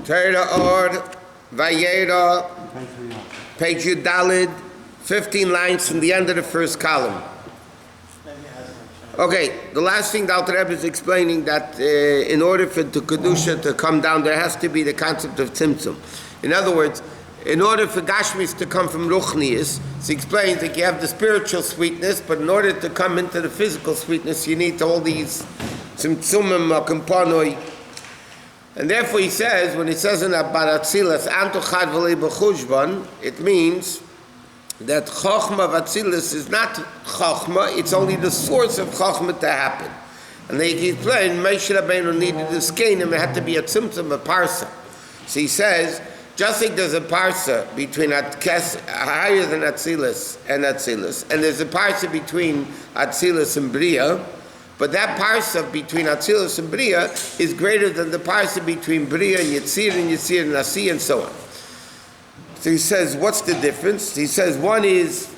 Torah Or Vayera, page Yudalid, 15 lines from the end of the first column. Okay, the last thing the Alter Rebbe is explaining that in order for the Kedusha to come down, there has to be the concept of Tzimtzum. In other words, in order for Gashmis to come from Ruchnius, he explains that you have the spiritual sweetness, but in order to come into the physical sweetness, you need all these Tzimtzumim, Komponoi. And therefore he says, when he says in Abaratzilas, Anto Chad V'lei B'chushban, it means that Chochma Vatzilis is not Chochma, it's only the source of Chochma to happen. And they explain, Moshe Rabbeinu needed this Kenim, it had to be a Tzimtzum, a Parsa. So he says, just like there's a Parsa between higher than Atzilis, and there's a Parsa between Atzilis and Bria, but that Parsa between Atzilis and Bria is greater than the Parsa between Bria and Yetzir and Nasi and so on. So he says, what's the difference? He says one is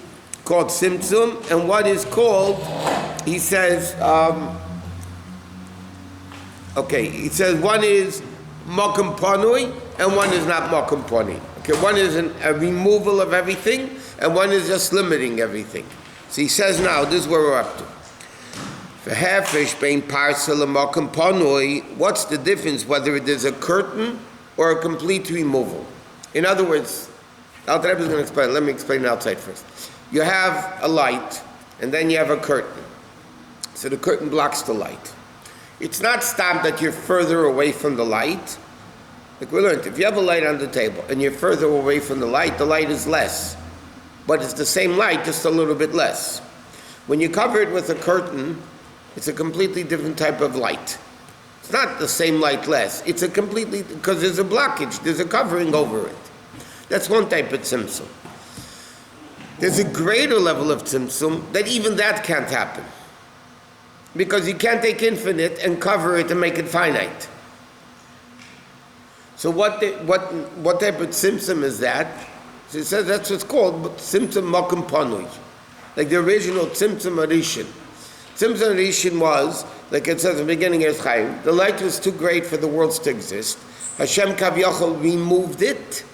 called Tzimtzum and one is called, he says, he says one is Mokum Ponui and one is not Mokum Poni. Okay, one is a removal of everything and one is just limiting everything. So he says now, this is where we're up to. What's the difference whether it is a curtain or a complete removal? In other words, Alter Rebbe is going to explain. Let me explain it outside first. You have a light, and then you have a curtain. So the curtain blocks the light. It's not stopped that you're further away from the light. Like we learned, if you have a light on the table and you're further away from the light is less. But it's the same light, just a little bit less. When you cover it with a curtain, it's a completely different type of light. It's not the same light less. It's a completely, because there's a blockage, there's a covering over it. That's one type of tzimtzum. There's a greater level of tzimtzum that even that can't happen. Because you can't take infinite and cover it and make it finite. So what type of tzimtzum is that? So it says that's what's called tzimtzum mokum panui. Like the original tzimtzum arishin. Tzimtzum arishin was, like it says in the beginning of Chaim, the light was too great for the worlds to exist. Hashem Kaviyachol removed it.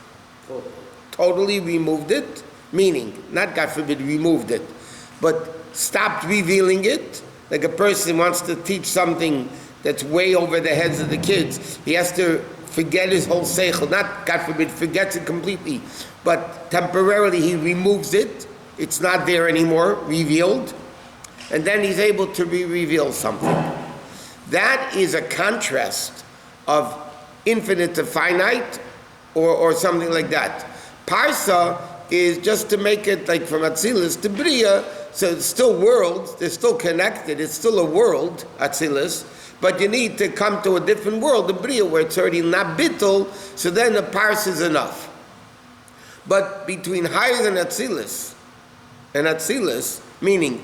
Totally removed it, meaning, not God forbid removed it, but stopped revealing it. Like a person wants to teach something that's way over the heads of the kids, he has to forget his whole seichel, not God forbid forgets it completely, but temporarily he removes it, it's not there anymore, revealed, and then he's able to re-reveal something. That is a contrast of infinite to finite, or something like that. Parsa is just to make it like from Atzilus to Bria, so it's still worlds, they're still connected, it's still a world, Atzilus, but you need to come to a different world, the Bria, where it's already not bittul, so then the Parsa is enough. But between higher than Atzilus and Atzilus, meaning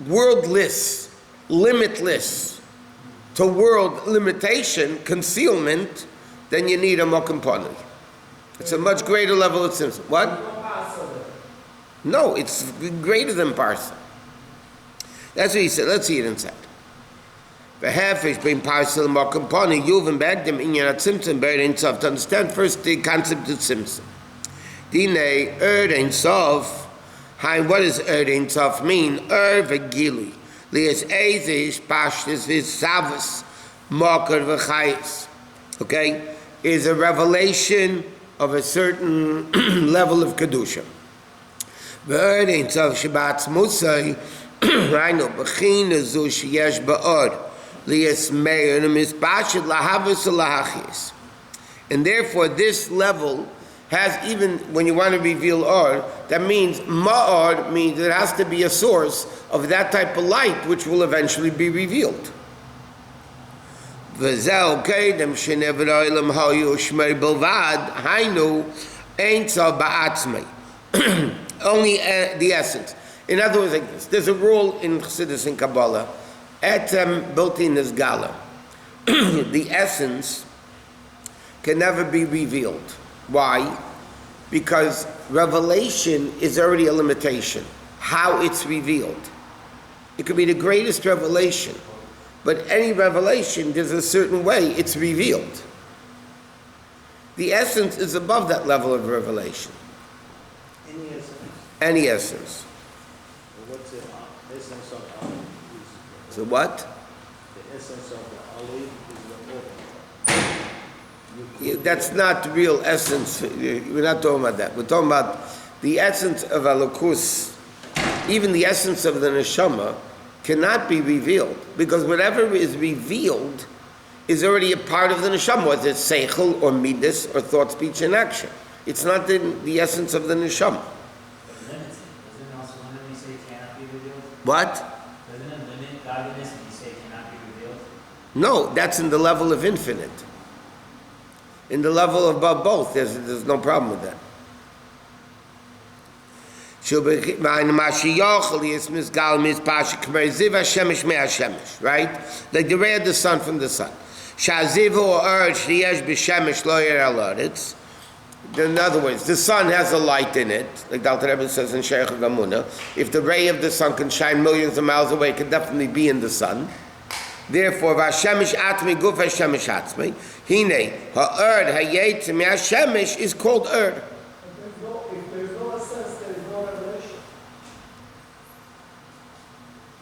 worldless, limitless, to world limitation, concealment, then you need a mokum panui. It's a much greater level of tzimtzum. What? No, it's greater than parsa. That's what he said. Let's see it inside. V'hafesh bein parsa l'mokum panui yuven begdem inyan tzimtzum be'er ein sof. To understand first the concept of tzimtzum. Dinei ein sof. Hi, what does ein sof mean? V'gilui. Lias eizish pashtis v'savus mokar v'chayis. Okay? Is a revelation of a certain level of Kedusha. V'erein tzav Shabbat Musay, Rainu, B'china zu sheyesh ba'or, liyas meir, n'mispashit lahavas lahachis. And therefore this level has, even when you want to reveal or, that means ma'or means it has to be a source of that type of light which will eventually be revealed. V'zeh kedem shenevra ilam hayu shmer bilvad hainu ein tzav ba'atzmei. Only the essence. In other words, like this, there's a rule in Chassidus and Kabbalah, etem built in is gala. The essence can never be revealed. Why? Because revelation is already a limitation. How it's revealed. It could be the greatest revelation, But any revelation, there's a certain way it's revealed. The essence is above that level of revelation. Any essence. Any essence. What's the essence of olive? So what? The essence of the olive is the oil. That's not real essence. We're not talking about that. We're talking about the essence of Elokus. Even the essence of the neshama cannot be revealed, because whatever is revealed is already a part of the neshama, whether it's seichel or midas or thought, speech, and action. It's not the essence of the neshama. What? Doesn't it limit godliness if you say it cannot be revealed? No, that's in the level of infinite. In the level above both, there's no problem with that. Right? Like the ray of the sun from the sun. In other words, the sun has a light in it, like the Alter Rebbe says in Sheikh Gamuna. If the ray of the sun can shine millions of miles away, it can definitely be in the sun. Therefore, Vashemish Atmi Guf Hashemish Atzmi, Hine, Ha'erd Hayetz Me'Hashemish is called Erd. If there's no essence, there is no revelation.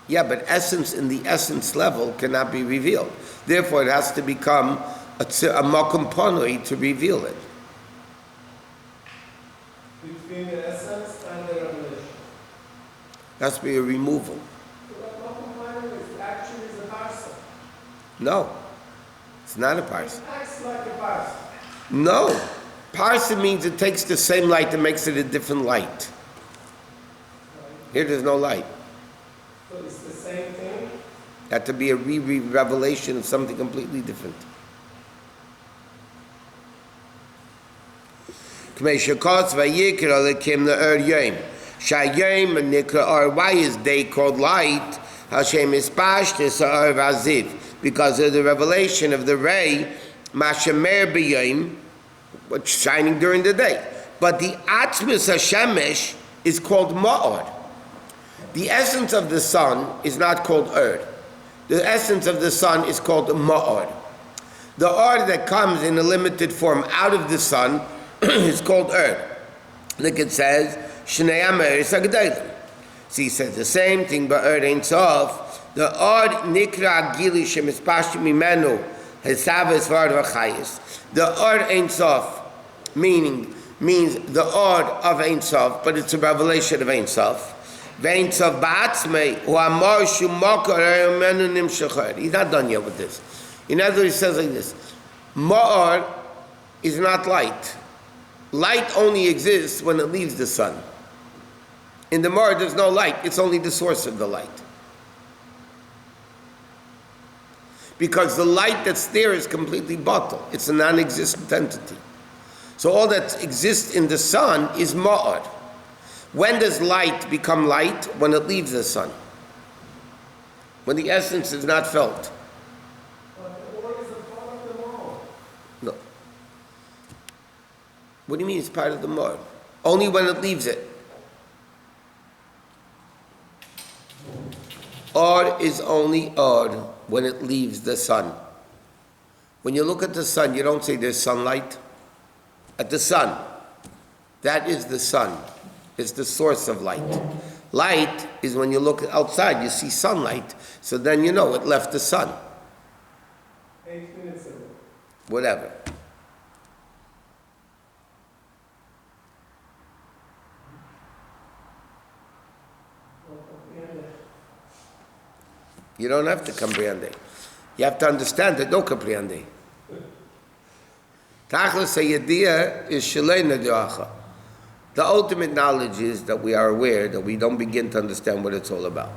Yeah, but essence in the essence level cannot be revealed. Therefore, it has to become a makom panui to reveal it. Between the essence and the revelation. It has to be a removal. So that makom panui is actually a parsa. No, it's not a It parsa. acts like a parsa. No, parsa means it takes the same light and makes it a different light. Here, there's no light. So it's the same thing. Had to be a revelation of something completely different. Why is day called light? Because of the revelation of the ray, what's shining during the day. But the Atzmis HaShemesh is called Ma'or. The essence of the sun is not called Erd. The essence of the sun is called Ma'or. The Erd that comes in a limited form out of the sun is called Erd. Look, it says, Shnei Amer Sagdailim. See, he says the same thing, but Erd Ein Sof. The Erd Nikra Gili Shemispashim Mimenu Hesaves Vard Vachayis. The Erd Ein Sof means the Erd of Ein Sof, but it's a revelation of Ein Sof. Vein Sof Ba'atzmei Hu Amar Shumakar Menu Nimshachar. He's not done yet with this. In other words, he says like this: Ma'ar is not light. Light only exists when it leaves the sun. In the Ma'ar, there's no light. It's only the source of the light. Because the light that's there is completely batal. It's a non-existent entity. So all that exists in the sun is Ma'ar. When does light become light? When it leaves the sun. When the essence is not felt. But the oil is a part of the world. No. What do you mean it's part of the Ma'ar? Only when it leaves it. Or is only Or when it leaves the sun. When you look at the sun, you don't say there's sunlight. At the sun, that is the sun. It's the source of light. Light is when you look outside, you see sunlight, so then you know it left the sun. 8 minutes ago. Whatever. You don't have to comprehend it. You have to understand it, don't comprehend it. Tachlis hayediyah is shalei neduacha. The ultimate knowledge is that we are aware that we don't begin to understand what it's all about.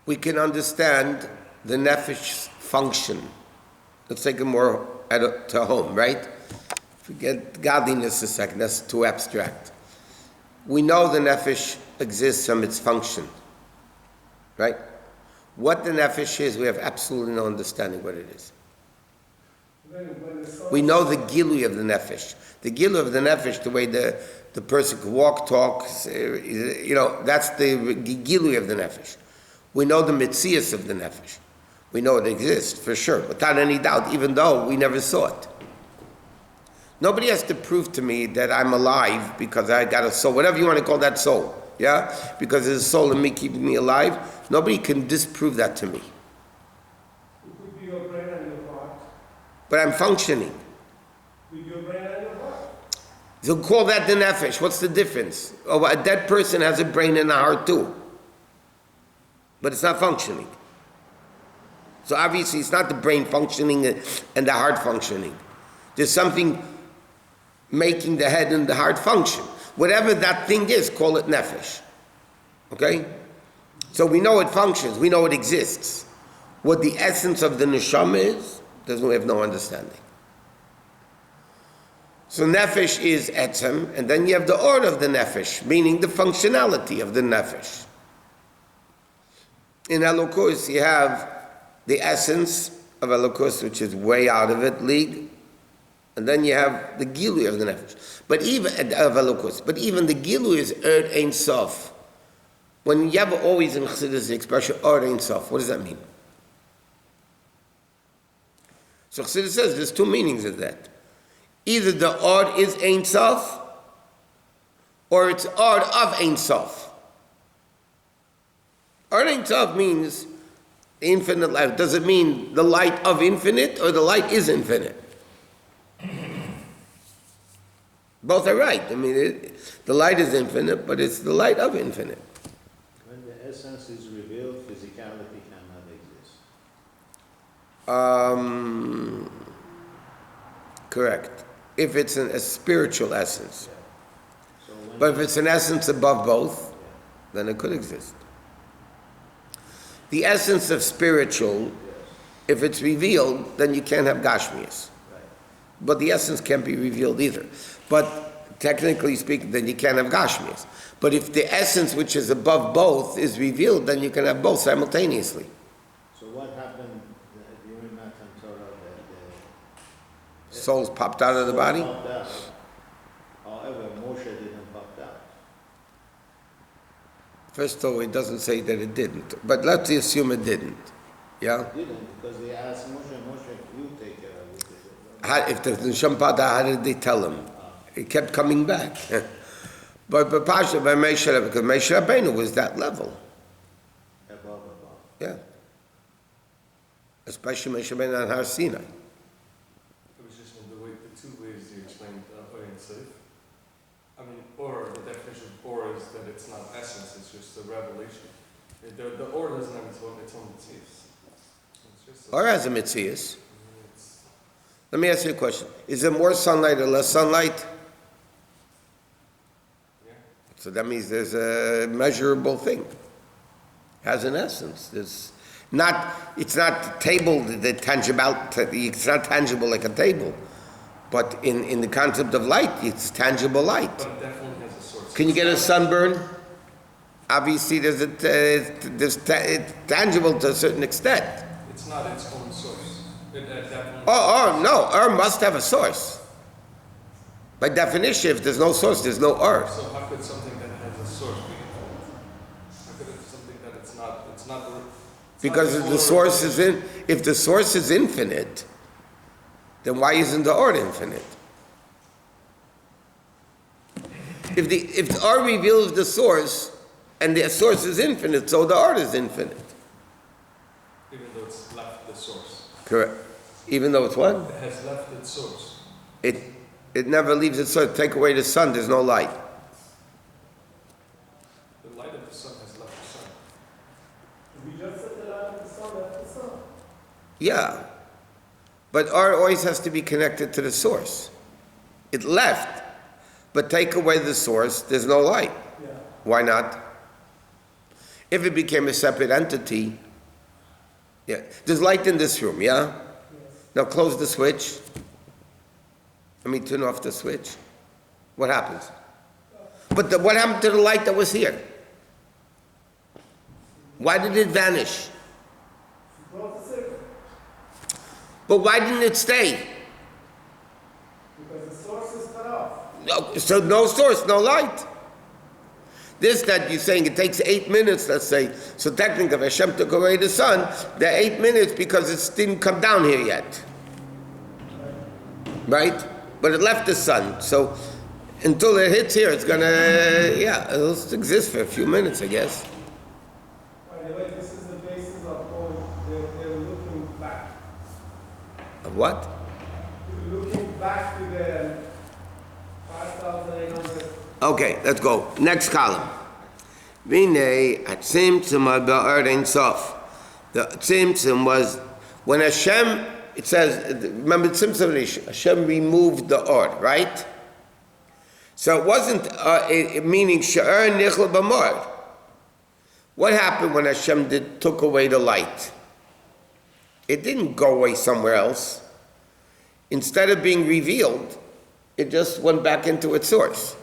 We can understand the nefesh function. Let's take it more to home, right? Forget godliness a second, that's too abstract. We know the nefesh exists from its function, right? What the nefesh is, we have absolutely no understanding what it is. We know the gilui of the nefesh. The gilui of the nefesh, the way the The person can walk, talk, that's the gilui of the nefesh. We know the mitzias of the nefesh. We know it exists, for sure, without any doubt, even though we never saw it. Nobody has to prove to me that I'm alive because I got a soul, whatever you want to call that soul, yeah? Because there's a soul in me keeping me alive. Nobody can disprove that to me. It could be your brain and your heart. But I'm functioning. With your brain and your heart. So call that the nefesh. What's the difference? Oh, a dead person has a brain and a heart too. But it's not functioning. So obviously it's not the brain functioning and the heart functioning. There's something making the head and the heart function. Whatever that thing is, call it nefesh. Okay? So we know it functions, we know it exists. What the essence of the neshama is, we have no understanding. So nefesh is etzem, and then you have the or of the nefesh, meaning the functionality of the nefesh. In Elokus, you have the essence of Elokus, which is way out of it, league. And then you have the gilui of the nefesh. But even of Elokus, but even the gilui is Ein Sof. When you have always in Chassidus the expression Ein Sof, what does that mean? So Chassidus says there's two meanings of that. Either the is Ein Sof, or it's of Ein Sof. Ein Sof means infinite light. Does it mean the light of infinite, or the light is infinite? Both are right. I mean, the light is infinite, but it's the light of infinite. When the essence is revealed, physicality cannot exist. Correct. If it's a spiritual essence. Yeah. So when But if it's an essence above both, then it could exist. The essence of spiritual, if it's revealed, then you can't have Gashmias. right. But the essence can't be revealed either. But technically speaking, then you can't have Gashmias. But if the essence which is above both is revealed, then you can have both simultaneously. So what happened during Matan Torah? Souls popped out of the body? Popped out. However, Moshe didn't pop out. First of all, it doesn't say that it didn't. But let's assume it didn't. Yeah? He didn't, because they asked Moshe, you take care of it. If the Neshama Pada, how did they tell him? It kept coming back. But Pasha, by Moshe, because Moshe Rabbeinu was that level. Above. Yeah. Especially Moshe Rabbeinu on Har Sinai. It was just the two ways you explained Or and Safe. I mean, or the definition of or is that it's not essence, it's just a revelation. The or doesn't have its own mitzvahs. It's just Or as a Mitzias. it's, Let me ask you a question. Is there more sunlight or less sunlight? yeah. So that means there's a measurable thing. Has an essence. It's not table, it's not tangible like a table. But in the concept of light, it's tangible light. But it definitely has a source. Can you get a sunburn? Obviously, it's tangible to a certain extent. It's not its own source. It definitely. No, must have a source. By definition, if there's no source, there's no earth. So how could something that has a source be infinite? How could it something that it's not the Because if the source is infinite, then why isn't the art infinite? If the art reveals the source, and the source is infinite, so the art is infinite. even though it's left the source. Correct. Even though it's what? It has left its source. It never leaves its source. Take away the sun, there's no light. The light of the sun has left the sun. We just said the light of the sun left the sun. Yeah. But art always has to be connected to the source. It left, but take away the source, there's no light. Yeah. Why not? If it became a separate entity, yeah. There's light in this room, yeah? Yes. Now close the switch. Turn off the switch. What happens? But what happened to the light that was here? Why did it vanish? Brought the signal. But why didn't it stay? Because the source is cut off. So no source, no light. This that you're saying it takes 8 minutes, let's say, so technically if Hashem took away the sun, the 8 minutes because it didn't come down here yet. Right? But it left the sun, so until it hits here, it's gonna, it'll exist for a few minutes, I guess. By the way, this is the basis of all, they're looking back. Of what? Looking back to the 5,800. Okay, let's go. Next column. Vinay at Tzimtzum ba'ar ein sof. The Tzimtzum was when Hashem. It says, remember Tzimtzum Rishon. Hashem removed the or, right? So it wasn't meaning she'er nichla b'mor. What happened when Hashem took away the light? It didn't go away somewhere else. Instead of being revealed, it just went back into its source.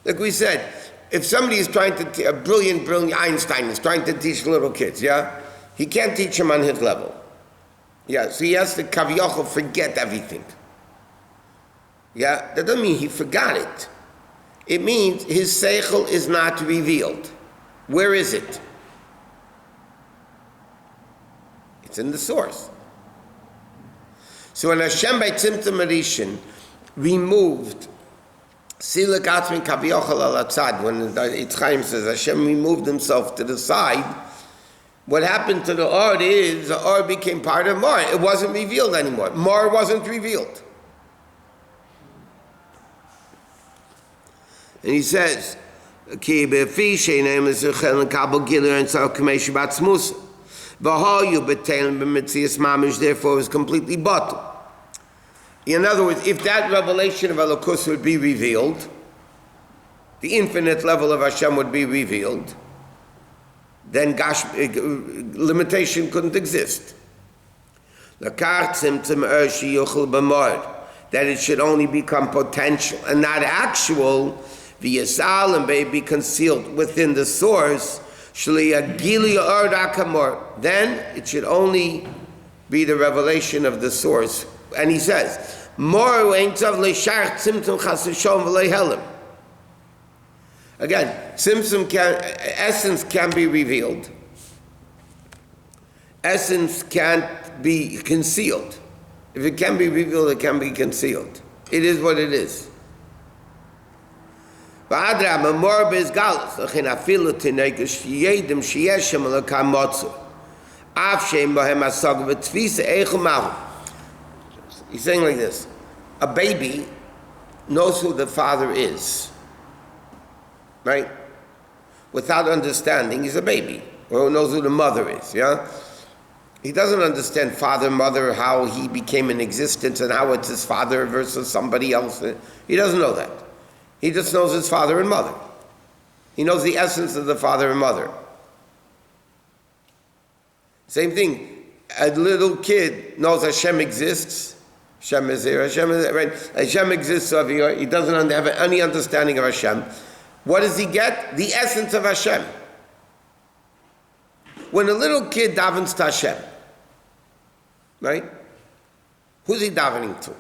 Like we said, if somebody is trying to, a brilliant Einstein is trying to teach little kids, he can't teach them on his level. So he has to kaviyachol forget everything. That doesn't mean he forgot it. It means his seichel is not revealed. Where is it? It's in the source. So when Hashem by Tzimtzum Rishon removed Silak Atzmi Kaviyachol al Atzad, when Eitz Chaim says Hashem removed himself to the side, what happened to the Or is the Or became part of Mar. It wasn't revealed anymore. Mar wasn't revealed. And he says, Ki befi sheinem ezuchel kabel giler and so kamesh batzmus. V'hayu betelim b'metzias mamish, therefore is completely bottled. In other words, if that revelation of Elokus would be revealed, the infinite level of Hashem would be revealed, then limitation couldn't exist. That it should only become potential and not actual, v'yasal and be concealed within the source, then it should only be the revelation of the source. And he says, again, essence can be revealed. Essence can't be concealed. If it can be revealed, it can be concealed. It is what it is. He's saying like this: a baby knows who the father is, right? Without understanding, he's a baby, or knows who the mother is, He doesn't understand father, mother, how he became in existence, and how it's his father versus somebody else. He doesn't know that. He just knows his father and mother. He knows the essence of the father and mother. Same thing. A little kid knows Hashem exists. Hashem is here. Hashem is there, right? Hashem exists over here. He doesn't have any understanding of Hashem. What does he get? The essence of Hashem. When a little kid davens to Hashem, right? Who's he davening to?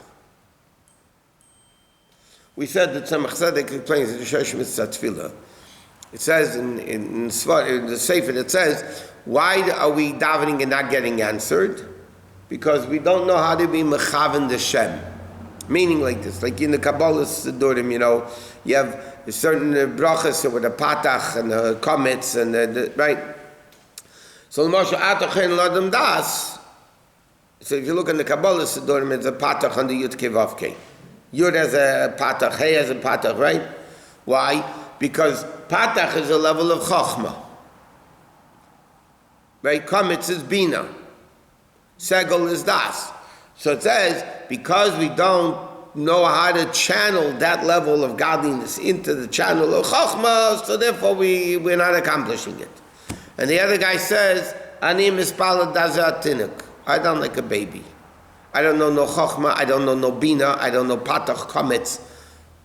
We said that Tzemach Tzedek explains in the Shosh Mitzvah Tefillah. It says in the Sefer, it says, why are we davening and not getting answered? Because we don't know how to be mechaven the Shem. Meaning like this, like in the Kabbalah Sidurim, you have certain brachas with the Patach and the Komets and right? So the Moshe Atochen Ladam Das, so if you look in the Kabbalah Sidurim, it's a Patach on the Yud Kevav Kei. Yud has a Patach, Hey has a Patach, right? Why? Because Patach is a level of Chochmah. Right? Kometz is Bina. Segel is Das. So it says, because we don't know how to channel that level of godliness into the channel of Chochmah, so therefore we're not accomplishing it. And the other guy says, Ani mispalad dazatinuk. I don't like a baby. I don't know no Chochmah, I don't know no Bina, I don't know Patach, Kometz.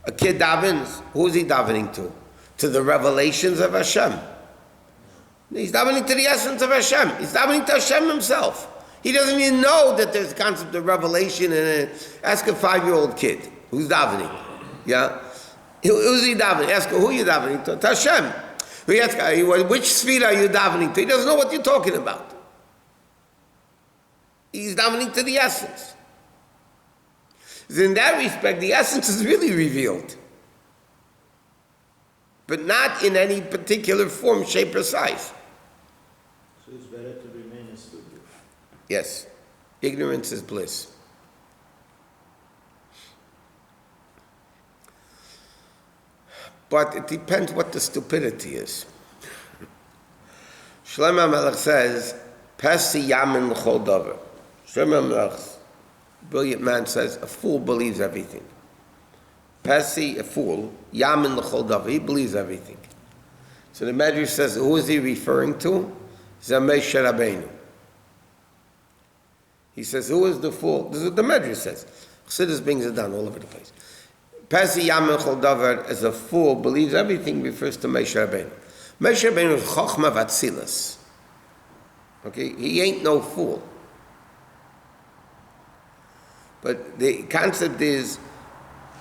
A kid davens, who's he davening to? To the revelations of Hashem. He's davening to the essence of Hashem. He's davening to Hashem himself. He doesn't even know that there's a concept of revelation. And ask a 5-year-old kid who's davening. Yeah? Who's he davening? Ask her, who are you davening to? To Hashem. We ask her, which sphere are you davening to? He doesn't know what you're talking about. He's davening to the essence. So in that respect, the essence is really revealed. But not in any particular form, shape, or size. So it's better to remain a student. Yes. Ignorance is bliss. But it depends what the stupidity is. Shlomo Melech says, Pesi yamin l'chol davar. Shlomo Melech, brilliant man, says, a fool believes everything. Pesi, a fool, yamin l'chol davar, he believes everything. So the Medrash says, who is he referring to? Moshe Rabbeinu. He says, who is the fool? This is what the Medrash says. Chassidus brings it down all over the place. Pesi yamin l'chol davar, as a fool believes everything, refers to Moshe Rabbeinu. Moshe Rabbeinu is chokhmah v'atzilas. Okay, he ain't no fool. But the concept is,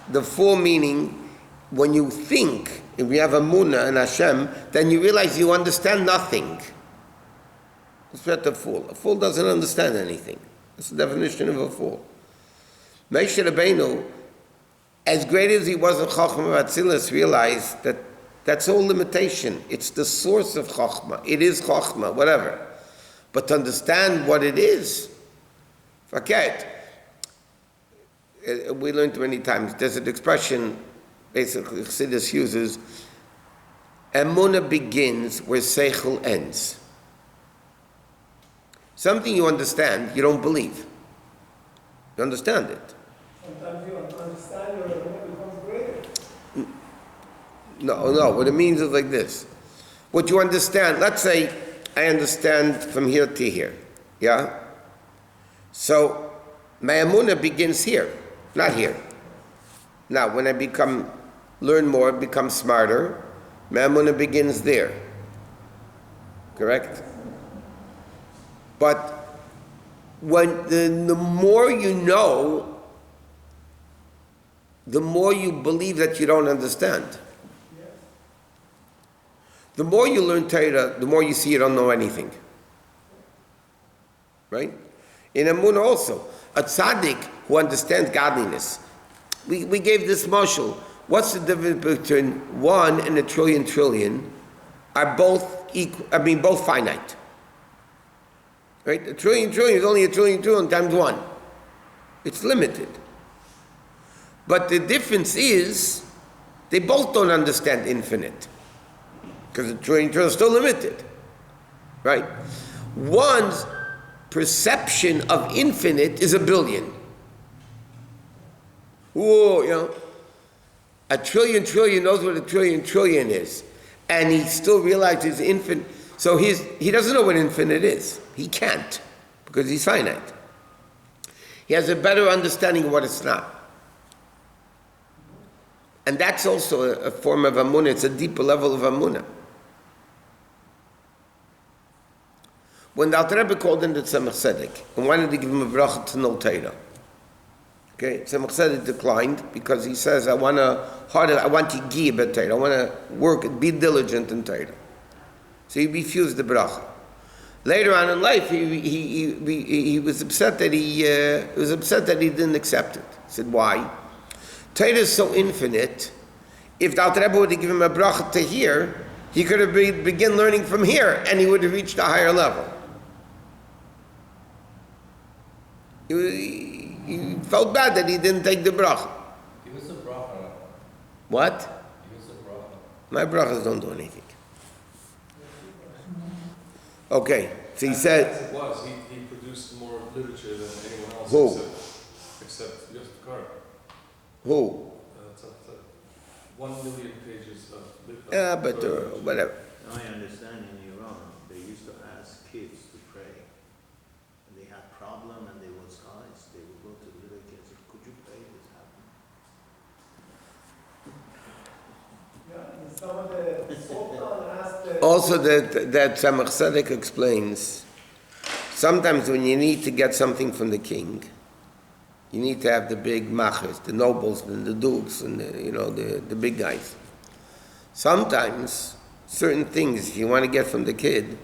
the full meaning, when you think, if you have a munah and Hashem, then you realize you understand nothing. That's what a fool. A fool doesn't understand anything. That's the definition of a fool. Moshe Rabbeinu, as great as he was in Chochmah Atzilus, realized that that's all limitation. It's the source of Chochmah. It is Chochmah, whatever. But to understand what it is, forget. We learned many times, there's an expression, basically, Chassidus uses, Emunah begins where Seichel ends. Something you understand, you don't believe. You understand it. Sometimes you understand your Emunah becomes greater. No, what it means is like this. What you understand, let's say I understand from here to here, yeah? So, my Emunah begins here. Not here. Now, when I learn more, become smarter, my emunah begins there. Correct? But when the more you know, the more you believe that you don't understand. The more you learn Torah, the more you see you don't know anything. Right? In emunah also, a tzaddik who understands godliness. We gave this mashal. What's the difference between 1 and a trillion are both equal, both finite. Right? A trillion is only a trillion times 1. It's limited. But the difference is, they both don't understand infinite. Because a trillion is still limited. Right? One's perception of infinite is a billion. Whoa, a trillion knows what a trillion is. And he still realizes infinite. So he doesn't know what infinite is. He can't, because he's finite. He has a better understanding of what it's not. And that's also a form of amunah. It's a deeper level of amunah. When the Alter Rebbe called in the Tzemach Tzedek and wanted to give him a bracha to know Torah, okay, Tzemach Tzedek declined because he says, I want to give a Torah. I want to work, be diligent in Torah. So he refused the bracha. Later on in life, he was upset that he didn't accept it. He said, why? Torah is so infinite. If the Alter Rebbe would have given him a bracha to here, he could have begun learning from here, and he would have reached a higher level. He felt bad that he didn't take the bracha. He was a bracha. What? He was a bracha. My brachas don't do anything. Okay, so he said... As it was, he produced more literature than anyone else. Who? Except Yosef Kar. Who? 1 million pages of literature. Yeah, but whatever. Now I understand in Iran, they used to ask kids to pray. And they had problem and they was guys. They would go to the little kids and say, could you pray this happened? Yeah, and some of the Sultan asked the... Also that Tzemach Tzedek explains, Sometimes when you need to get something from the king, you need to have the big machers, the nobles and the dukes and the big guys. Sometimes certain things you want to get from the king,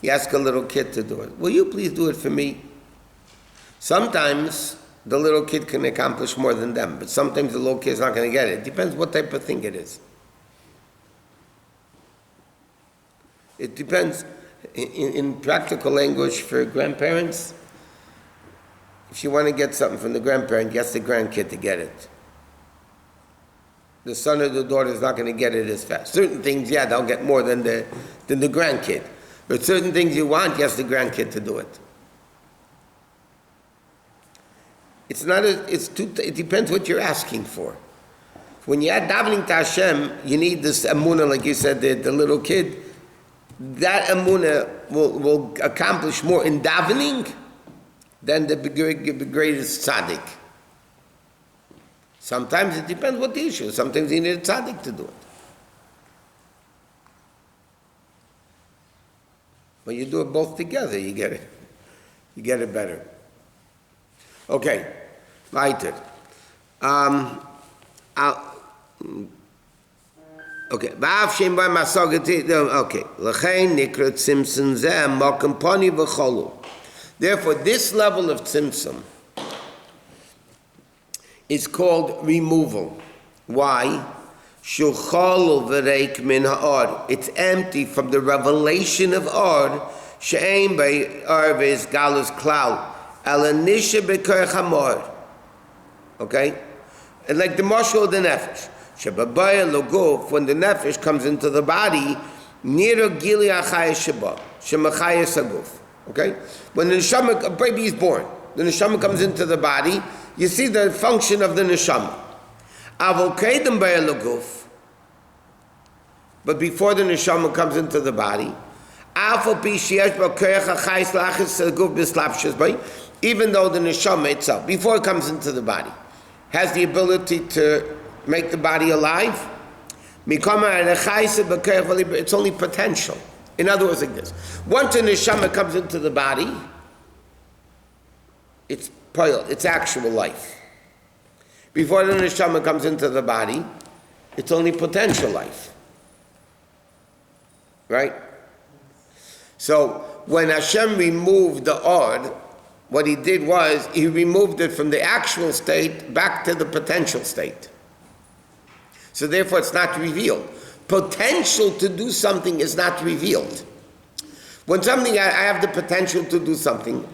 you ask a little kid to do it. Will you please do it for me? Sometimes the little kid can accomplish more than them, but sometimes the little kid's not going to get it. It depends what type of thing it is. It depends. In practical language for grandparents, if you want to get something from the grandparent, you ask the grandkid to get it. The son or the daughter is not going to get it as fast. Certain things, yeah, they'll get more than the grandkid. But certain things you want, you ask the grandkid to do it. It depends what you're asking for. When you add davening to Hashem, you need this emunah, like you said, the little kid. That emunah will accomplish more in davening than the greatest tzaddik. Sometimes it depends what the issue is. Sometimes you need a tzaddik to do it. When you do it both together, you get it better. Okay, weiter. Okay, therefore, this level of tzimtzum is called removal. Why? It's empty from the revelation of Or. She'ein be'or ve'izgalus klal. Alanisha be'koach hamor. Okay? And like the mashal of the nefesh. Shebabaya loguf, when the nefesh comes into the body, nira gili achaya sheba. Shemachaya saguf. Okay? When the neshama, a baby is born, the neshama comes into the body, you see the function of the neshama. Avokedem baya loguf. But before the neshama comes into the body, even though the neshama itself, before it comes into the body, has the ability to make the body alive, it's only potential. In other words, like this. Once a neshama comes into the body, it's actual life. Before the neshama comes into the body, it's only potential life. Right? So when Hashem removed the Or, what he did was he removed it from the actual state back to the potential state. So therefore it's not revealed. Potential to do something is not revealed. When something, I have the potential to do something,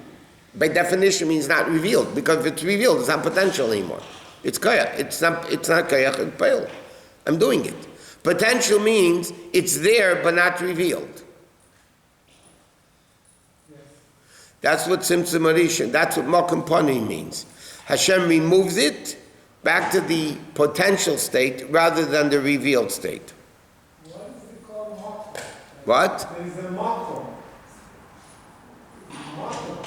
by definition means not revealed, because if it's revealed, it's not potential anymore. It's kayach. It's not kayach, it's pale. I'm doing it. Potential means it's there but not revealed. That's what Tzimtzum Arishan, that's what Mokum Pani means. Hashem removes it back to the potential state rather than the revealed state. What is it called Mokum? What? There is a Mokum. Mokum.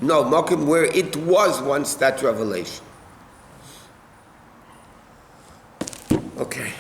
No, Mokum where it was once that revelation. Okay.